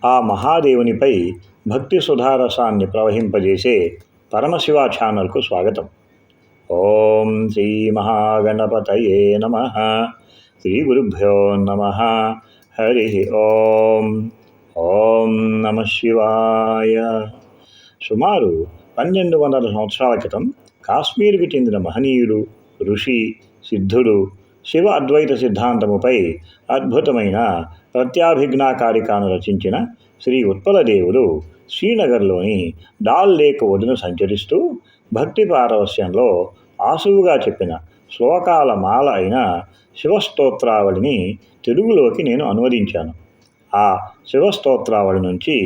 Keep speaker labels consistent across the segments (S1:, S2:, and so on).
S1: ఆ మహాదేవునిపై భక్తి సుధారసాన్ని ప్రవహింపజేసే పరమశివ ఛానల్కు స్వాగతం. ఓం శ్రీ మహాగణపతయే నమః. శ్రీ గురుభ్యో నమః. హరి ఓం. ఓం నమః శివాయ. సుమారు 1200 సంవత్సరాల క్రితం కాశ్మీర్కు చెందిన మహనీయుడు, ఋషి, సిద్ధుడు శివ అద్వైత సిద్ధాంతముపై అద్భుతమైన ప్రత్యాభిజ్ఞాకారికాను రచించిన శ్రీ ఉత్పలదేవుడు శ్రీనగర్లోని డాల్ లేక్ ఒడ్డున సంచరిస్తూ భక్తి పారవస్యంలో ఆసువుగా చెప్పిన శ్లోకాల మాల అయిన శివస్తోత్రావళిని తెలుగులోకి నేను అనువదించాను. ఆ శివస్తోత్రావళి నుంచి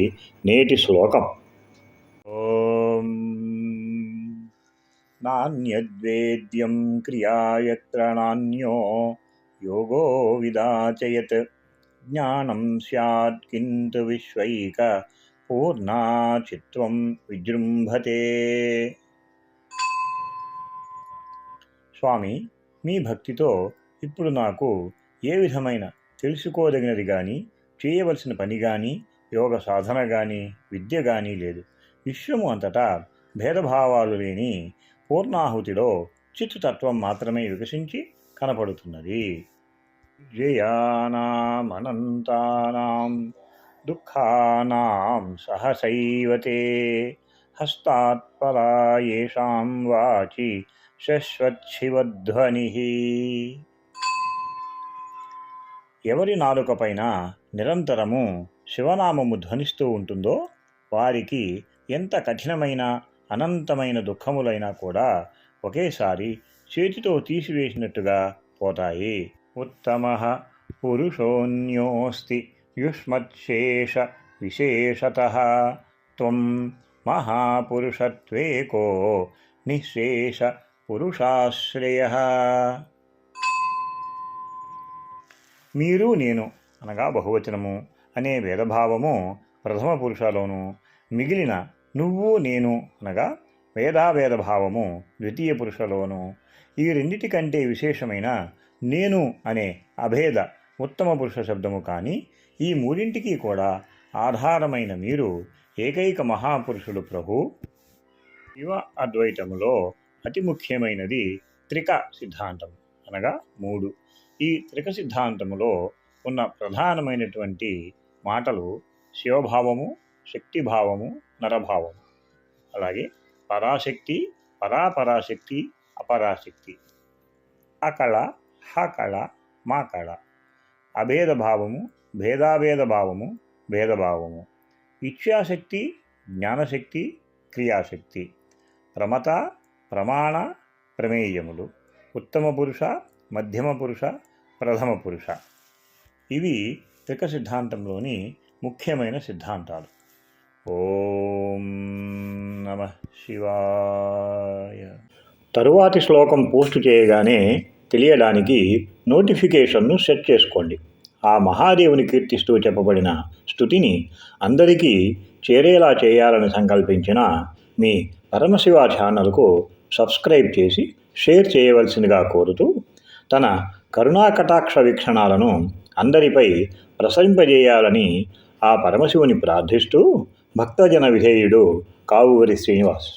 S1: నేటి శ్లోకం. ఓం నాన్యద్వేద్యం క్రియాయత్ర నాన్యో యోగో విదాచయత్ జ్ఞానం స్యాత్ కింతు విశ్వైక పూర్ణా చిత్వం విజృంభతే. స్వామి, మీ భక్తితో ఇప్పుడు నాకు ఏ విధమైన తెలుసుకోదగినది కానీ, చేయవలసిన పని కానీ, యోగ సాధన కానీ, విద్య కానీ లేదు. విశ్వము అంతటా భేదభావాలు లేని పూర్ణాహుతిలో చిత్తుతత్వం మాత్రమే వికసించి కనపడుతున్నది. జయానామనంతానాం దుఃఖానాం సహసైవతే హస్తాత్పరాయేషాం వాచి శశ్వచ్చివధ్వని. ఎవరి నాలుకపైన నిరంతరము శివనామము ధ్వనిస్తూ ఉంటుందో వారికి ఎంత కఠినమైన అనంతమైన దుఃఖములైనా కూడా ఒకేసారి చేతితో తీసివేసినట్టుగా పోతాయి. ఉత్తమః పురుషోన్యోస్తి యుష్మచ్చేష విశేషతః త్వం మహాపురుషత్వేకో నిశ్శేష పురుషాశ్రయః. మీరు నేను అనగా బహువచనము అనే భేదభావము ప్రథమ పురుషలోను, మిగిలిన నువ్వు నేను అనగా భేదాభేదభావము ద్వితీయ పురుషలోను, ఈ రెండిటికంటే విశేషమైన నేను అనే అభేద ఉత్తమ పురుష శబ్దము కానీ, ఈ మూడింటికి కూడా ఆధారమైన మీరు ఏకైక మహాపురుషుడు ప్రభు. శివ అద్వైతములో అతి ముఖ్యమైనది త్రిక సిద్ధాంతం అనగా 3. ఈ త్రిక సిద్ధాంతములో ఉన్న ప్రధానమైనటువంటి మాటలు శివభావము, శక్తిభావము, నరభావము, అలాగే పరాశక్తి, పరాశక్తి, అపరాశక్తి, అకళ, హకళ, మాకళ, అభేదభావము, భేదాభేదభావము, భేదభావము, ఇచ్ఛాశక్తి, జ్ఞానశక్తి, క్రియాశక్తి, ప్రమత, ప్రమాణ, ప్రమేయములు, ఉత్తమ పురుష, మధ్యమ పురుష, ప్రథమ పురుష. ఇవి త్రిక సిద్ధాంతంలోని ముఖ్యమైన సిద్ధాంతాలు. ఓం నమః శివాయ. తరువాతి శ్లోకం పోస్టు చేయగానే తెలియడానికి నోటిఫికేషన్ను సెట్ చేసుకోండి. ఆ మహాదేవుని కీర్తిస్తూ చెప్పబడిన స్తుతిని అందరికీ చేరేలా చేయాలని సంకల్పించిన మీ పరమశివ ఛానల్కు సబ్స్క్రైబ్ చేసి షేర్ చేయవలసిందిగా కోరుతూ, తన కరుణాకటాక్ష వీక్షణాలను అందరిపై ప్రసరింపజేయాలని ఆ పరమశివుని ప్రార్థిస్తూ భక్తజన విధేయుడు కావూరి శ్రీనివాస్.